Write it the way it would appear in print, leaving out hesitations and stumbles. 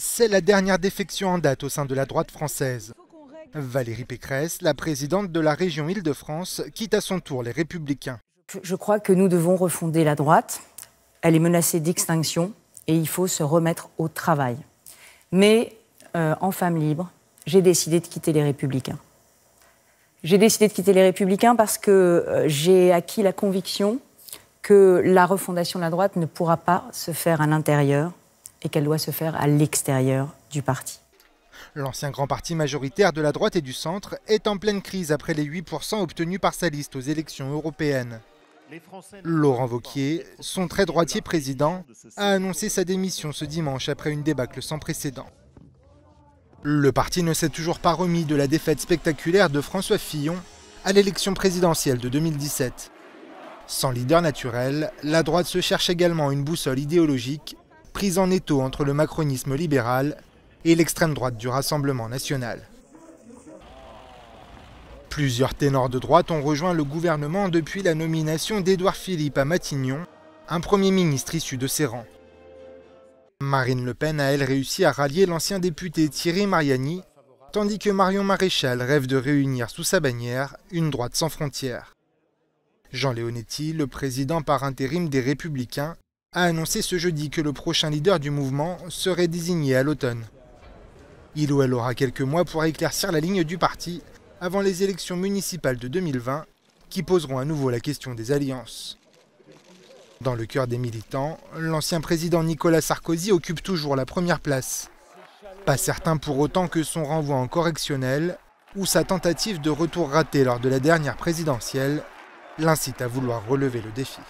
C'est la dernière défection en date au sein de la droite française. Valérie Pécresse, la présidente de la région Île-de-France, quitte à son tour les Républicains. Je crois que nous devons refonder la droite. Elle est menacée d'extinction et il faut se remettre au travail. Mais en femme libre, j'ai décidé de quitter les Républicains. J'ai décidé de quitter les Républicains parce que j'ai acquis la conviction que la refondation de la droite ne pourra pas se faire à l'intérieur et qu'elle doit se faire à l'extérieur du parti. L'ancien grand parti majoritaire de la droite et du centre est en pleine crise après les 8% obtenus par sa liste aux élections européennes. Laurent Wauquiez, son très droitier président, a annoncé sa démission ce dimanche après une débâcle sans précédent. Le parti ne s'est toujours pas remis de la défaite spectaculaire de François Fillon à l'élection présidentielle de 2017. Sans leader naturel, la droite se cherche également une boussole idéologique prise en étau entre le macronisme libéral et l'extrême droite du Rassemblement national. Plusieurs ténors de droite ont rejoint le gouvernement depuis la nomination d'Édouard Philippe à Matignon, un Premier ministre issu de ses rangs. Marine Le Pen a elle réussi à rallier l'ancien député Thierry Mariani, tandis que Marion Maréchal rêve de réunir sous sa bannière une droite sans frontières. Jean Leonetti, le président par intérim des Républicains, a annoncé ce jeudi que le prochain leader du mouvement serait désigné à l'automne. Il ou elle aura quelques mois pour éclaircir la ligne du parti avant les élections municipales de 2020 qui poseront à nouveau la question des alliances. Dans le cœur des militants, l'ancien président Nicolas Sarkozy occupe toujours la première place. Pas certain pour autant que son renvoi en correctionnel ou sa tentative de retour raté lors de la dernière présidentielle l'incite à vouloir relever le défi.